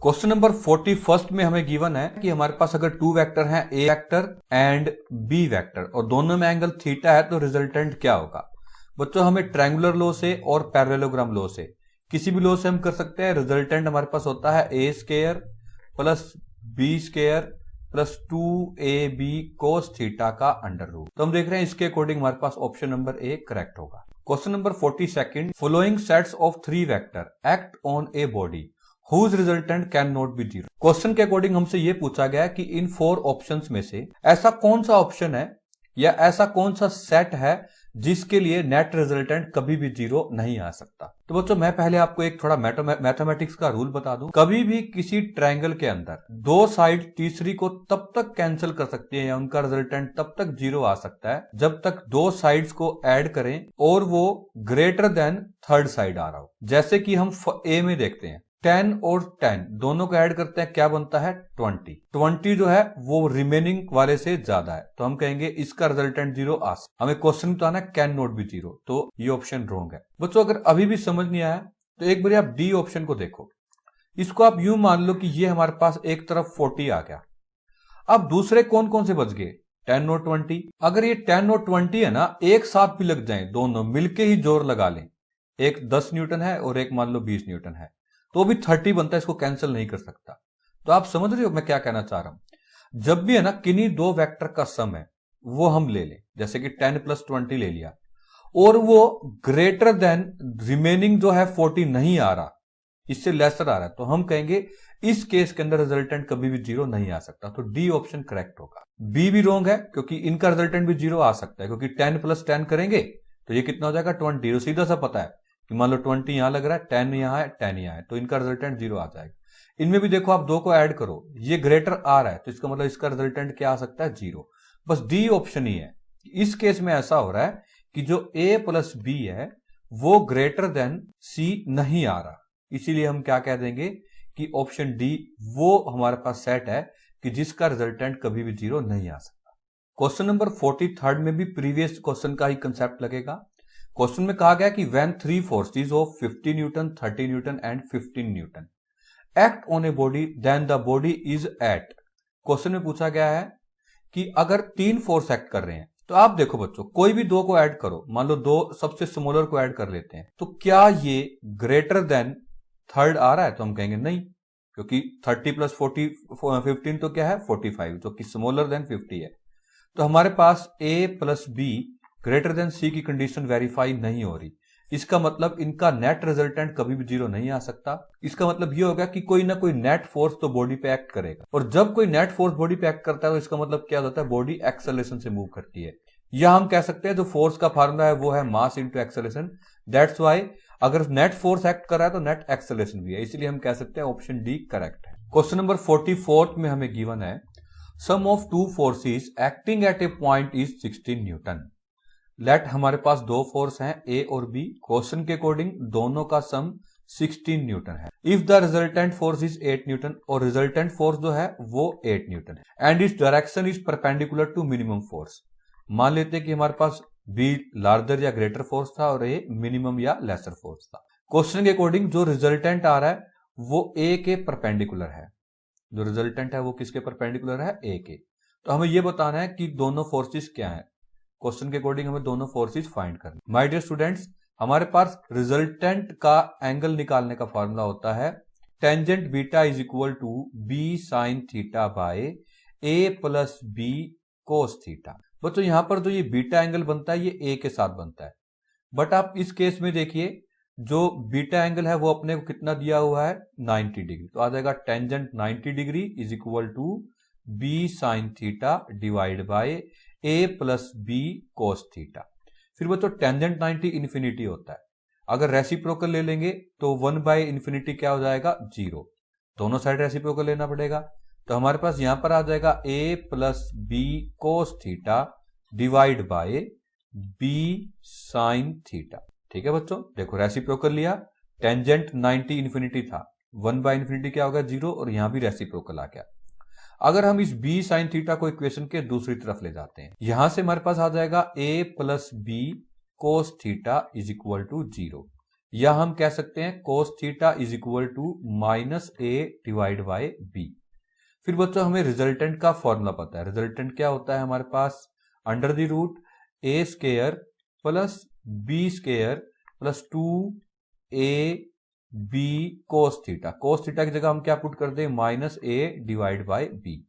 Question number 41 में हमें given है कि हमारे पास अगर टू वेक्टर हैं, ए वेक्टर एंड बी वेक्टर, और दोनों में एंगल थीटा है, तो रिजल्टेंट क्या होगा। बच्चों हमें ट्रायंगुलर लॉ से और पैरेललोग्राम लॉ से, किसी भी लॉ से हम कर सकते हैं। रिजल्टेंट हमारे पास होता है A square plus B square plus 2ab cos theta का अंडर रूट। तो हम देख रहे हैं इसके अकॉर्डिंग हमारे पास ऑप्शन नंबर ए करेक्ट होगा। Question number 42, following sets of 3 vector act on a body whose resultant can not be zero. Question के अकॉर्डिंग हमसे यह पूछा गया कि इन 4 ऑप्शंस में से ऐसा कौन सा ऑप्शन है या ऐसा कौन सा सेट है जिसके लिए नेट रिजल्टेंट कभी भी जीरो नहीं आ सकता। तो बच्चों मैं पहले आपको एक थोड़ा मैथमेटिक्स का रूल बता दूं। कभी भी किसी ट्रायंगल के अंदर दो साइड तीसरी को तब तक कैंसिल कर सकती है या उनका रिजल्टेंट तब तक जीरो आ सकता है जब तक दो साइड्स को ऐड करें और वो ग्रेटर देन थर्ड साइड आ रहा हो। जैसे कि हम ए में देखते हैं 10 और 10 दोनों को ऐड करते हैं, क्या बनता है 20। 20 जो है वो रिमेनिंग वाले से ज्यादा है, तो हम कहेंगे इसका रिजल्टेंट जीरो आ सकता। हमें क्वेश्चन बताना है कैन नॉट बी जीरो, तो ये ऑप्शन रॉन्ग है। बच्चों अगर अभी भी समझ नहीं आया तो एक बार आप डी ऑप्शन को देखो। इसको आप यूं मान लो कि ये हमारे पास एक तरफ 40 आ गया। अब दूसरे कौन कौन से बच गए 10 और 20। अगर ये 10 और 20 है ना, एक साथ भी लग जाए, दोनों मिलके ही जोर लगा लें, एक 10 न्यूटन है और एक मान लो 20 न्यूटन है, तो भी 30 बनता है, इसको कैंसिल नहीं कर सकता। तो आप समझ रहे हो मैं क्या कहना चाह रहा हूं। जब भी है ना किन्हीं दो वेक्टर का सम है वो हम ले लें, जैसे कि 10 + 20 ले लिया और वो ग्रेटर देन रिमेनिंग जो है 40 नहीं आ रहा, इससे लेसर आ रहा है, तो हम कहेंगे इस केस के अंदर रिजल्टेंट कभी भी जीरो नहीं आ सकता। तो डी ऑप्शन करेक्ट होगा। बी भी रॉन्ग है क्योंकि इनका रिजल्टेंट भी जीरो आ सकता है, क्योंकि 10 + 10 करेंगे तो ये कितना हो जाएगा 20। सीधा सा पता है कि मान लो 20 यहां लग रहा है, 10 यहां है, 10 यहां है, तो इनका रिजल्टेंट जीरो आ जाएगा। इनमें भी देखो आप दो को ऐड करो, ये ग्रेटर आ रहा है, तो इसका मतलब इसका रिजल्टेंट क्या आ सकता है जीरो। बस डी ऑप्शन ही है। इस केस में ऐसा हो रहा है कि जो a + b है वो ग्रेटर देन c नहीं आ रहा, इसीलिए हम क्या कह देंगे कि ऑप्शन डी वो हमारे पास सेट है कि जिसका रिजल्टेंट कभी भी जीरो नहीं आ सकता। क्वेश्चन नंबर 43 में भी प्रीवियस क्वेश्चन का ही कंसेप्ट लगेगा। क्वेश्चन में कहा गया कि when 3 forces of 50 newton, 30 newton and 15 newton act on a body then the body is at. Question में पूछा गया है कि अगर 3 फोर्स एक्ट कर रहे हैं, तो आप देखो बच्चों कोई भी दो को ऐड करो, मान लो दो सबसे स्मॉलर को ऐड कर लेते हैं, तो क्या ये ग्रेटर देन थर्ड आ रहा है, तो हम कहेंगे नहीं, क्योंकि 30 + 40 15 तो क्या है 45, जो कि स्मॉलर देन 50 है। तो हमारे पास a + b greater than c की कंडीशन वेरीफाई नहीं हो रही, इसका मतलब इनका नेट रिजल्टेंट कभी भी जीरो नहीं आ सकता। इसका मतलब ये होगा कि कोई ना कोई नेट फोर्स तो बॉडी पे एक्ट करेगा, और जब कोई नेट फोर्स बॉडी पे एक्ट करता है तो इसका मतलब क्या होता है, बॉडी एक्सेलरेशन से मूव करती है। या हम कह सकते हैं जो फोर्स का फार्मूला है वो है mass into acceleration. That's why अगर नेट फोर्स एक्ट कर रहा है तो नेट एक्सेलरेशन भी है, इसलिए हम कह सकते हैं ऑप्शन डी करेक्ट है। क्वेश्चन नंबर 44 में हमें गिवन है sum of two forces acting at a point is 16 newton. Let हमारे पास दो फोर्स हैं ए और बी, क्वेश्चन के अकॉर्डिंग दोनों का सम 16 न्यूटन है। If the resultant force is 8 newton, और रिजल्टेंट फोर्स जो है वो 8 न्यूटन है, and its direction is perpendicular to minimum force. मान लेते हैं कि हमारे पास बी लार्जर या ग्रेटर फोर्स था और ए मिनिमम या लेसर फोर्स था। क्वेश्चन के अकॉर्डिंग जो रिजल्टेंट आ रहा है वो ए के परपेंडिकुलर है, जो रिजल्टेंट है वो किसके परपेंडिकुलर है, ए के। तो हमें यह बताना है कि दोनों फोर्सेस क्या है। क्वेश्चन के अकॉर्डिंग हमें दोनों फोर्सेस फाइंड करना। माय डियर स्टूडेंट्स, हमारे पास रिजल्टेंट का एंगल निकालने का फॉर्मूला होता है tangent beta is equal to B sine theta by A + B cos theta. बच्चों यहां पर जो ये बीटा एंगल बनता है ये ए के साथ बनता है, बट आप इस केस में देखिए जो बीटा एंगल है वो अपने को कितना दिया हुआ है 90 डिग्री, तो आ जाएगा tangent 90 degree is equal to B sine theta divide by a + b cos theta. फिर बच्चों टेंजेंट 90 इन्फिनिटी होता है, अगर रेसिप्रोकल ले लेंगे तो 1/∞ क्या हो जाएगा 0, दोनों साइड रेसिप्रोकल लेना पड़ेगा। तो हमारे पास यहां पर आ जाएगा a + b cos theta divide by b sin theta. ठीक है बच्चों, देखो रेसिप्रोकल लिया, टेंजेंट 90 इन्फिनिटी था, 1/∞ क्या होगा 0, और यहां भी रेसिप्रोकल आ गया। अगर हम इस b sin थीटा को इक्वेशन के दूसरी तरफ ले जाते हैं, यहां से हमारे पास आ जाएगा a + b cos theta is equal to 0। या हम कह सकते हैं cos theta is equal to minus A divide by B. फिर बच्चों हमें रिजल्टेंट का फॉर्मूला पता है। रिजल्टेंट क्या होता है हमारे पास, under the root A square plus B square plus 2 B cos theta. Cos theta की जगह हम क्या पुट कर दें, minus A divide by B.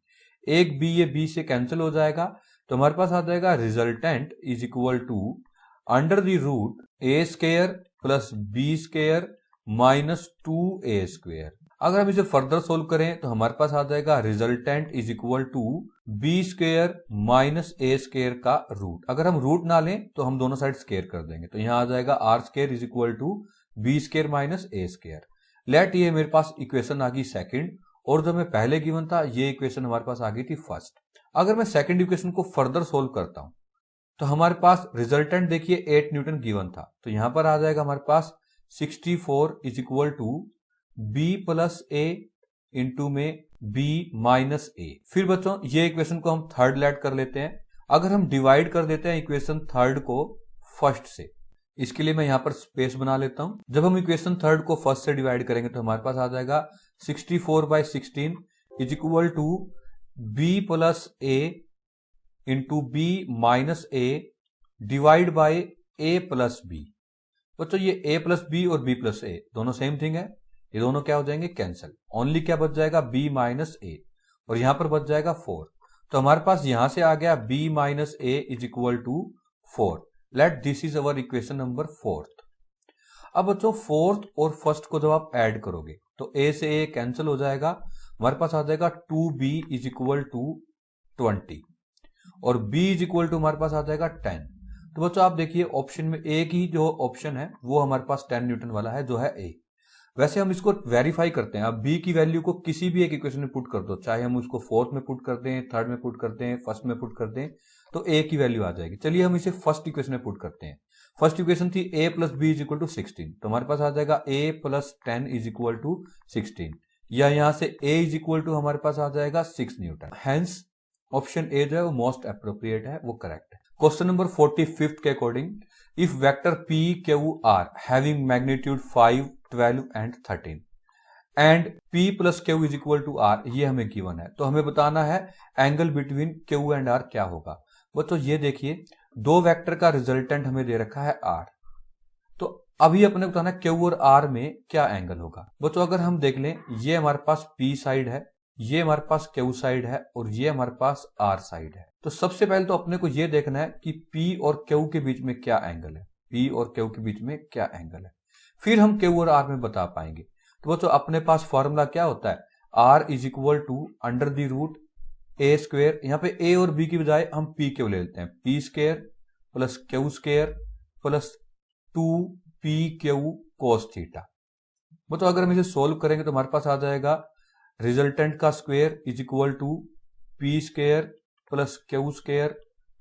एक बी ये बी से कैंसिल हो जाएगा, तो हमारे पास आ जाएगा resultant is equal to under the root A square plus B square minus 2a square. अगर हम इसे फर्दर सोल्व करें तो हमारे पास आ जाएगा resultant is equal to B square minus A square का रूट। अगर हम रूट ना लें तो हम दोनों साइड स्क्वायर कर देंगे, तो यहां आ जाएगा R square is equal to B square minus A square. Let ये मेरे पास इक्वेशन आ गई सेकंड, और जो मैं पहले गिवन था ये इक्वेशन हमारे पास आ गई थी फर्स्ट। अगर मैं सेकंड इक्वेशन को फर्दर सोल्व करता हूं तो हमारे पास रिजल्टेंट देखिए 8 न्यूटन गिवन था, तो यहां पर आ जाएगा हमारे पास 64 is equal to B plus A into में बी माइनस ए। फिर बच्चों ये इक्वेशन को हम थर्ड लेट कर लेते हैं। अगर हम डिवाइड कर देते हैं इक्वेशन थर्ड को फर्स्ट से, इसके लिए मैं यहां पर स्पेस बना लेता हूं। जब हम इक्वेशन थर्ड को फर्स्ट से डिवाइड करेंगे तो हमारे पास आ जाएगा 64/16 is equal to B plus A into B minus A divide by A plus B. बच्चों ये ए प्लस बी और बी प्लस ए दोनों सेम थिंग है, ये दोनों क्या हो जाएंगे, कैंसिल। ओनली क्या बच जाएगा, बी माइनस ए, और यहां पर बच जाएगा 4। तो हमारे पास यहां से आ गया B minus A is equal to 4। Let this is our equation number 4। अब बच्चों फोर्थ और फर्स्ट को जब आप ऐड करोगे तो ए से ए कैंसिल हो जाएगा, हमारे पास आ जाएगा 2b इज इक्वल टू 20 और b इज इक्वल टू हमारे पास आ जाएगा 10। तो बच्चों आप देखिए ऑप्शन में एक ही जो ऑप्शन है वो हमारे पास 10 न्यूटन वाला है, जो है ए। वैसे हम इसको वेरीफाई करते हैं। अब b की वैल्यू को किसी भी एक इक्वेशन में पुट कर दो, चाहे हम उसको फोर्थ में पुट कर दें, थर्ड में पुट कर दें, फर्स्ट में पुट कर दें, तो a की वैल्यू आ जाएगी। चलिए हम इसे फर्स्ट इक्वेशन में पुट करते हैं। फर्स्ट इक्वेशन थी a plus B is equal to 16, तो हमारे पास आ जाएगा a plus 10 is equal to 16, या यहां से a इज इक्वल टू हमारे पास आ जाएगा 6 न्यूटन। हेंस ऑप्शन ए जो है वो मोस्ट अप्रोप्रिएट है, वो करेक्ट है। क्वेश्चन नंबर 45 के according, if vector p q r having magnitude 5, 12 and 13 and p plus Q is equal to r, ये हमें गिवन है, तो हमें बताना है angle between q and r क्या होगा। बच्चों ये देखिए दो वेक्टर का रिजल्टेंट हमें दे रखा है r, तो अभी अपने बताना है q और r में क्या एंगल होगा। बच्चों अगर हम देख लें, ये हमारे पास p साइड है, ये हमारे पास q साइड है और ये हमारे पास r साइड है। तो सबसे पहले तो अपने को ये देखना है कि p और q के बीच में क्या एंगल है, p और q के बीच में क्या एंगल है, फिर हम q और r में बता पाएंगे। तो बच्चों अपने पास फॉर्मूला क्या होता है, r is equal to under the root A square, यहाँ पे a और b की बजाय हम p क्यू ले लेते हैं, p square plus Q square plus 2p Q cos theta. मतलब अगर हम इसे सोल्व करेंगे तो हमारे पास आ जाएगा रिजल्टेंट का square is equal to p square plus Q square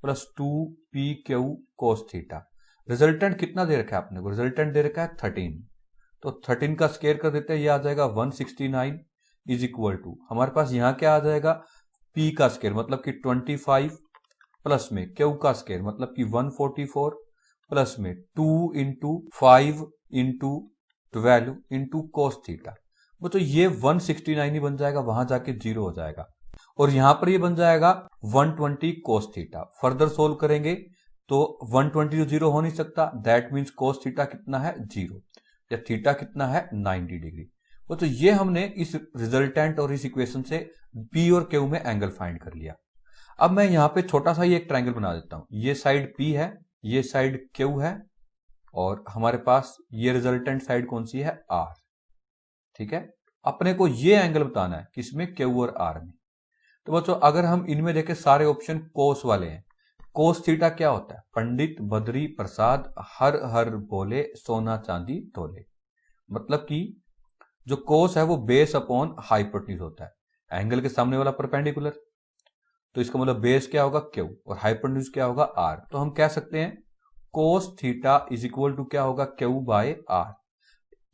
plus 2p Q cos theta. Resultant कितना दे रखा है आपने को, रिजल्टेंट दे रखा है 13, तो 13 का स्क्वायर कर देते हैं, ये आ जाएगा 169 इज इक्वल टू हमारे पास यहाँ क्या आ जाएगा, p का स्क्वायर मतलब कि 25 प्लस में q का स्क्वायर मतलब कि 144 प्लस में 2 into 5 into 12 into cos theta. वो तो ये 169 ही बन जाएगा, वहां जाके 0 हो जाएगा, और यहां पर ये बन जाएगा 120 कोस थीटा। फर्दर सोल्व करेंगे तो 120 तो 0 हो नहीं सकता, दैट मीन्स कोस थीटा कितना है 0, या थीटा कितना है 90 डिग्री। वो तो ये हमने इस रिजल्टेंट और इस इक्वेशन से p और q में एंगल फाइंड कर लिया। अब मैं यहां पे छोटा सा ये एक ट्रायंगल बना देता हूं, ये साइड p है, ये साइड q है, और हमारे पास ये रिजल्टेंट साइड कौन सी है, r। ठीक है, अपने को ये एंगल बताना है किसमें, q और r में। तो बच्चों अगर हम इनमें देखें सारे ऑप्शन कोस वाले हैं। कोस थीटा क्या होता है, पंडित बद्री प्रसाद हर हर बोले सोना चांदी तोले, मतलब कि जो कोस है वो बेस अपॉन हाइपोटेन्यूज होता है, एंगल के सामने वाला परपेंडिकुलर, तो इसका मतलब बेस क्या होगा q और हाइपोटेन्यूज क्या होगा r। तो हम कह सकते हैं cos theta is equal to क्या होगा, q बाय r,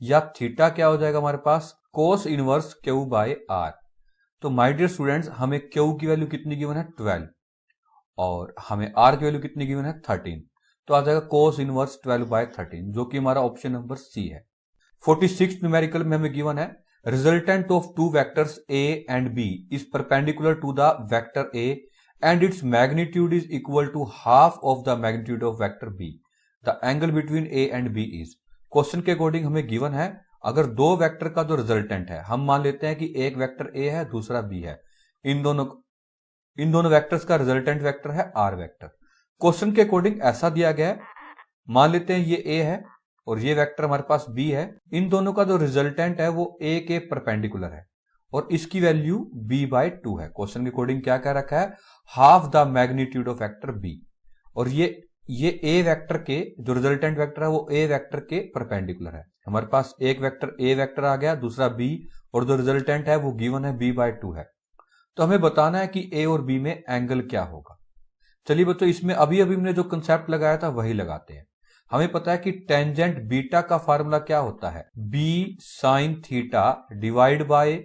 या थीटा क्या हो जाएगा हमारे पास, cos inverse q by r। तो माय डियर स्टूडेंट्स हमें q की वैल्यू कितनी गिवन है 12 और हमें r की वैल्यू कितनी गिवन है 13, तो आ जाएगा cos इनवर्स 12/13, जो कि हमारा ऑप्शन नंबर सी है। 46 न्यूमेरिकल में हमें गिवन है resultant of two vectors a and b is perpendicular to the vector a and its magnitude is equal to half of the magnitude of vector b. The angle between a and b is. Question के according हमें given है अगर दो vector का जो resultant है, हम मान लेते हैं कि एक वेक्टर a है दूसरा b है, इन दोनों वेक्टर्स का रिजल्टेंट वेक्टर है r वेक्टर। क्वेश्चन के अकॉर्डिंग ऐसा दिया गया है, मान लेते हैं ये a है और ये वेक्टर हमारे पास b है, इन दोनों का जो रिजल्टेंट है वो a के परपेंडिकुलर है और इसकी वैल्यू b/2 है। क्वेश्चन के अकॉर्डिंग क्या कह रखा है, half the magnitude of vector b, और ये a वेक्टर के जो रिजल्टेंट वेक्टर है वो a वेक्टर के परपेंडिकुलर है। हमारे पास एक वेक्टर a वेक्टर आ गया, दूसरा b, और जो रिजल्टेंट है वो गिवन है b/2 है। तो हमें बताना है कि a और b में एंगल क्या होगा। चलिए बच्चों, इसमें अभी हमने जो कंसेप्ट लगाया था वही लगाते हैं। हमें पता है कि टेंजेंट बीटा का फार्मूला क्या होता है, b sin theta divide by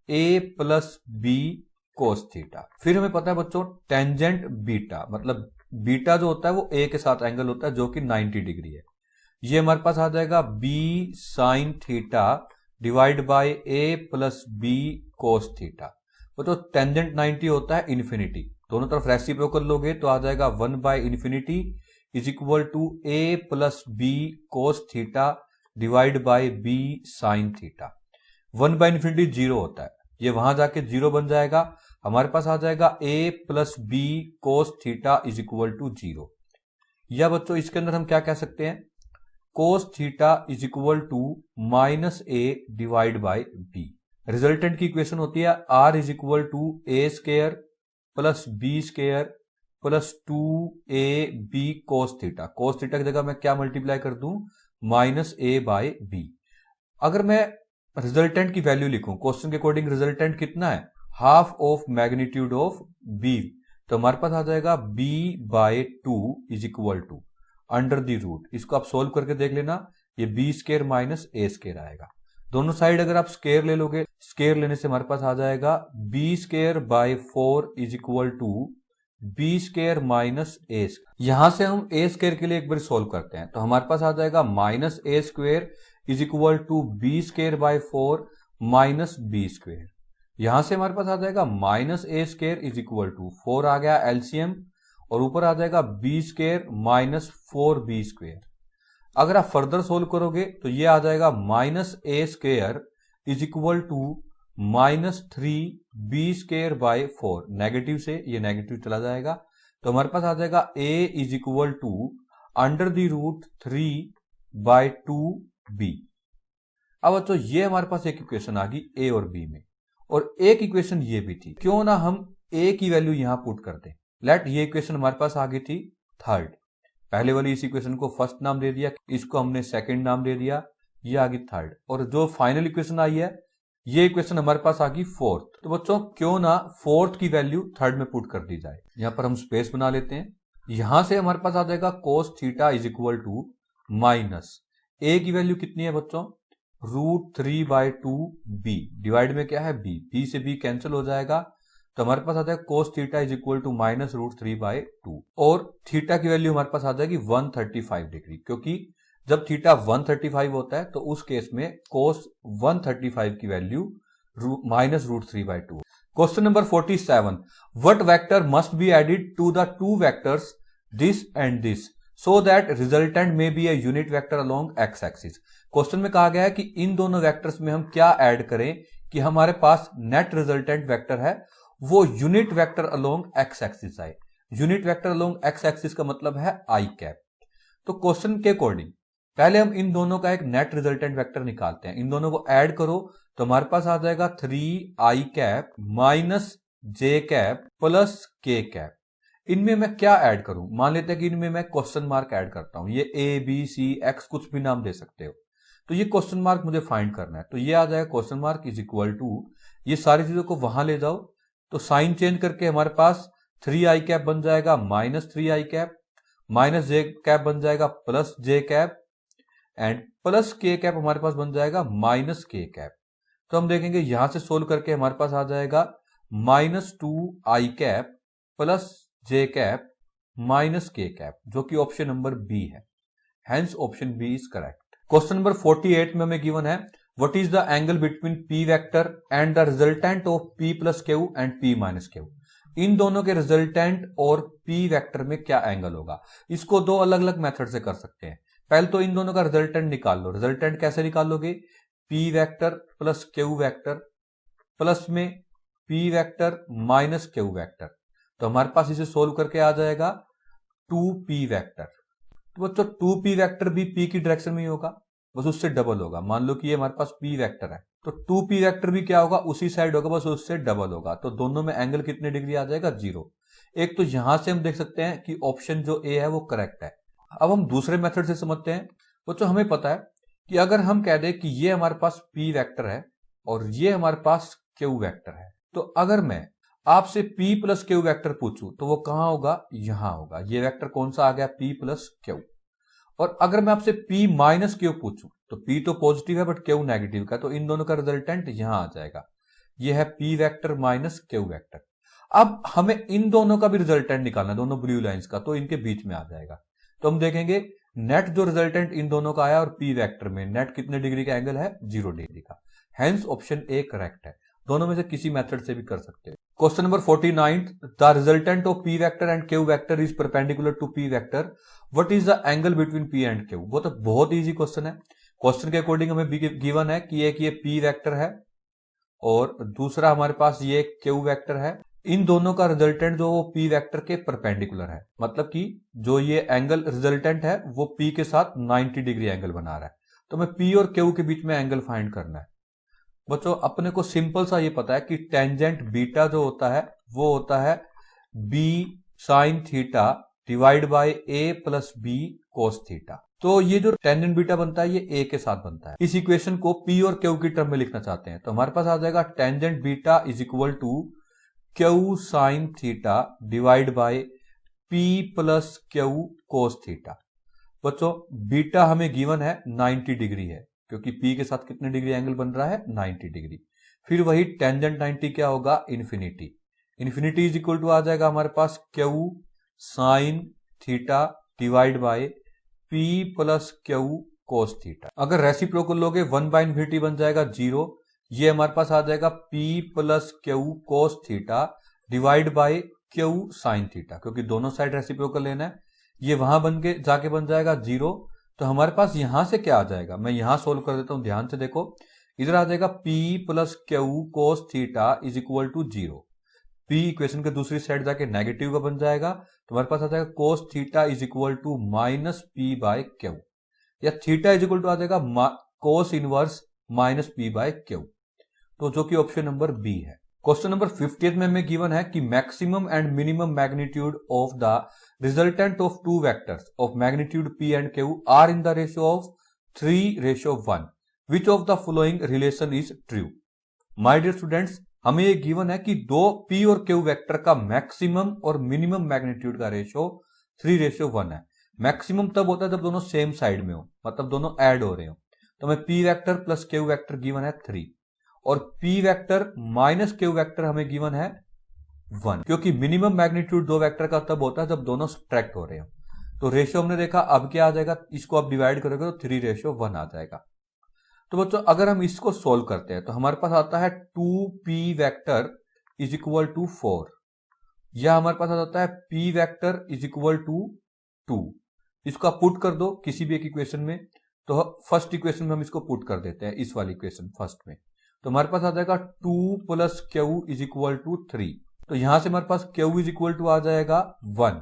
a plus b cos theta. फिर हमें पता है बच्चों टेंजेंट बीटा, मतलब बीटा जो होता है वो a के साथ एंगल होता है जो कि 90 डिग्री है। ये हमारे पास आ जाएगा b sin theta divide by a plus b cos theta. बच्चों टेंजेंट 90 होता है इन्फिनिटी, दोनों तरफ रेसिप्रोकल लोगे तो आ जाएगा 1/∞ is equal to a plus b cos theta divide by b sin theta. 1/∞ 0 होता है, ये वहां जाके 0 बन जाएगा, हमारे पास आ जाएगा a plus b cos theta is equal to 0। या बच्चों इसके अंदर हम क्या कह सकते हैं, cos theta is equal to -a divide by b। Resultant की इक्वेशन होती है r is equal to a square plus b square plus 2ab cos theta. Cos theta की जगह मैं क्या मल्टीप्लाई कर दूं, -a/b। अगर मैं रिजल्टेंट की वैल्यू लिखूं, क्वेश्चन के अकॉर्डिंग रिजल्टेंट कितना है, half of magnitude of b, तो हमारे पास आ जाएगा b/2 is equal to under the root. इसको आप सोल्व करके देख लेना, ये b square minus a square आएगा। दोनों साइड अगर आप स्क्वायर ले लोगे, स्क्वायर लेने से हमारे पास आ जाएगा b square by 4 is equal to b square minus a। यहां से हम a स्क्वायर के लिए एक बार सोल्व करते हैं, तो हमारे पास आ जाएगा -a square is equal to b square by 4 minus b square. यहां से हमारे पास आ जाएगा -a square is equal to 4 आ गया एलसीएम, और ऊपर आ जाएगा b square minus 4b square. अगर आप फर्दर सोल्व करोगे तो ये आ जाएगा -a square is equal to -3b square by 4। Negative से ये नेगेटिव चला जाएगा, तो हमारे पास आ जाएगा a is equal to under the root 3/2b। अब तो ये हमारे पास एक इक्वेशन आ गई a और b में, और एक इक्वेशन ये भी थी, क्यों ना हम a की वैल्यू यहां पुट कर दें। लेट ये इक्वेशन हमारे पास आ गई थी थर्ड, पहले वाली इस इक्वेशन को फर्स्ट नाम दे दिया, इसको हमने सेकंड नाम दे दिया, ये आ गई थर्ड, और जो फाइनल इक्वेशन आई है ये इक्वेशन हमारे पास आ गई फोर्थ। तो बच्चों क्यों ना फोर्थ की वैल्यू थर्ड में पुट कर दी जाए। यहां पर हम स्पेस बना लेते हैं, यहां से हमारे पास आ जाएगा cos theta is equal to minus a की वैल्यू कितनी है बच्चों, √3/2b, डिवाइड में क्या है b से b कैंसिल हो जाएगा, तो हमारे पास आता है cos theta is equal to -√3/2, और थीटा की वैल्यू हमारे पास आ जाएगी 135 डिग्री, क्योंकि जब थीटा 135 होता है तो उस केस में कोस 135 की value -√3/2। Question number 47, what vector must be added to the two vectors this and this so that resultant may be a unit vector along x axis. Question में कहा गया है कि इन दोनों वेक्टर्स में हम क्या ऐड करें कि हमारे पास नेट रिजल्टेंट वेक्टर है वो unit vector along x axis आए। Unit vector along x axis का मतलब है आई कैप। तो क्वेश्चन के अकॉर्डिंग पहले हम इन दोनों का एक नेट रिजल्टेंट वेक्टर निकालते हैं, इन दोनों को ऐड करो तो हमारे पास आ जाएगा 3i कैप माइनस जे कैप प्लस के कैप। इनमें मैं क्या ऐड करूं, मान लेते हैं कि इनमें मैं क्वेश्चन मार्क ऐड करता हूं, ये ए बी सी एक्स कुछ भी नाम दे सकते हो, तो ये क्वेश्चन मार्क मुझे फाइंड करना है, तो ये आ जाएगा question mark is equal to, ये सारी चीजों को वहां ले जाओ तो साइन चेंज करके हमारे पास 3i कैप बन जाएगा -3i कैप, माइनस जे कैप बन जाएगा plus j cap, and plus के कैप हमारे पास बन जाएगा माइनस के कैप। तो हम देखेंगे यहां से सोल्व करके हमारे पास आ जाएगा -2i cap plus j cap minus k cap, जो कि ऑप्शन नंबर बी है। Hence option B is correct. Question number 48 में हमें गिवन है what is the angle between p vector and the resultant of p plus q and p minus q. इन दोनों के resultant और पी वेक्टर में क्या एंगल होगा। इसको दो अलग अलग मेथड से कर सकते हैं। पहले तो इन दोनों का रिजल्टेंट निकाल लो। रिजल्टेंट कैसे निकालोगे, p vector plus q vector plus में p vector minus q vector. तो हमारे पास इसे सोल्व करके आ जाएगा 2p वेक्टर। तो बच्चों 2p वेक्टर भी p की डायरेक्शन में ही होगा, बस उससे डबल होगा। मान लो कि ये हमारे पास p वेक्टर है, तो 2p वेक्टर भी क्या होगा, उसी साइड होगा, बस उससे डबल होगा। तो दोनों में एंगल कितने डिग्री आ जाएगा, 0। एक तो यहां से हम देख सकते हैं कि ऑप्शन जो ए है वो करेक्ट है। अब हम दूसरे मेथड से समझते हैं। बच्चों हमें पता है कि अगर हम कह दें कि ये हमारे पास p वेक्टर है और ये हमारे पास q वेक्टर है, तो अगर मैं आपसे p प्लस क्यू वेक्टर पूछूं तो वो कहां होगा, यहां होगा। ये वेक्टर कौन सा आ गया, p प्लस क्यू। और अगर मैं आपसे p माइनस क्यू पूछूं तो p तो पॉजिटिव है बट क्यू नेगेटिव का, तो इन दोनों का रिजल्टेंट यहां आ जाएगा। ये है p vector minus q vector. अब हमें इन दोनों का भी रिजल्टेंट निकालना है, दोनों ब्लू लाइंस का, तो इनके बीच में आ जाएगा। तो हम देखेंगे नेट जो रिजल्टेंट इन दोनों का आया और p वेक्टर में नेट कितने डिग्री का एंगल है, 0 डिग्री का। हेंस ऑप्शन ए करेक्ट है। दोनों में से किसी मेथड से भी कर सकते हैं। Question number 49, the resultant of p vector and q vector is perpendicular to p vector, what is the angle between p and q। वो तो बहुत इजी क्वेश्चन है। क्वेश्चन के अकॉर्डिंग हमें गिवन है कि एक ये p वेक्टर है और दूसरा हमारे पास ये q वेक्टर है। इन दोनों का रिजल्टेंट जो वो p वेक्टर के परपेंडिकुलर है, मतलब कि जो ये एंगल रिजल्टेंट है वो p के साथ 90 डिग्री एंगल बना रहा है। तो हमें p और q के बीच में एंगल फाइंड करना है। बच्चों अपने को सिंपल सा ये पता है कि टेंजेंट बीटा जो होता है वो होता है b sign theta divide by a plus b cos theta. तो ये जो टेंजेंट बीटा बनता है ये a के साथ बनता है। इस इक्वेशन को p और q की टर्म में लिखना चाहते हैं तो हमारे पास आ जाएगा tangent beta is equal to q sine theta divide by p plus q cos theta. बच्चों बीटा हमें गिवन है 90 डिग्री है, क्योंकि p के साथ कितने डिग्री एंगल बन रहा है, 90 डिग्री। फिर वही टेंजेंट 90 क्या होगा, infinity. Infinity is equal to आ जाएगा हमारे पास q sine theta divide by p plus q cos theta. अगर रेसिप्रोकल लोगे 1 बाय इन्फिनिटी बन जाएगा 0। ये हमारे पास आ जाएगा p plus q cos theta divide bye q sine theta, क्योंकि दोनों साइड रेसिप्रोकल लेना है। ये वहां बन के जाके बन जाएगा 0। तो हमारे पास यहां से क्या आ जाएगा, मैं यहां सोल्व कर देता हूं, ध्यान से देखो। इधर आ जाएगा p plus q cos theta is equal to 0। p equation के दूसरी साइड जाके नेगेटिव का बन जाएगा, तो हमारे पास आ जाएगा cos theta is equal to minus p by q, या थीटा इज इक्वल टू आ जाएगा cos inverse minus p by q, तो जो कि ऑप्शन नंबर बी है। क्वेश्चन नंबर 50 में हमें गिवन है कि maximum and minimum magnitude of the resultant of two vectors of magnitude p and q are in the ratio of 3:1। Which of the following relation is true. My dear students, हमें ये given है कि दो p और q vector का maximum और minimum magnitude का ratio 3:1 है। मैक्सिमम तब होता है जब दोनों सेम साइड में हो, मतलब दोनों ऐड हो रहे हो। तो हमें p vector plus q vector given है 3 और p vector minus q vector हमें गिवन है 1, क्योंकि मिनिमम मैग्नीट्यूड दो वेक्टर का तब होता है जब दोनों सब्ट्रैक्ट हो रहे हो। तो रेशियो हमने देखा, अब क्या आ जाएगा, इसको आप डिवाइड करोगे तो 3:1 आ जाएगा। तो बच्चों अगर हम इसको सोल्व करते हैं तो हमारे पास आता है 2p vector is equal to 4, या हमारे पास आता है p vector is equal to 2। इसको आप पुट कर दो किसी भी एक इक्वेशन में। तो फर्स्ट इक्वेशन में हम इसको पुट कर देते हैं, इस वाली इक्वेशन फर्स्ट में। तो हमारे पास आ जाएगा 2 plus Q is equal to 3। तो यहां से हमारे पास q इज इक्वल टू आ जाएगा 1।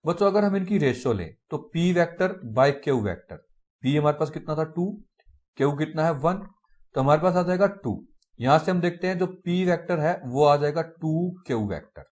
बच्चों अगर हम इनकी रेशियो लें तो p vector by q vector, p हमारे पास कितना था 2, q कितना है 1, तो हमारे पास आ जाएगा 2। यहां से हम देखते हैं जो p वेक्टर है वो आ जाएगा 2q वेक्टर।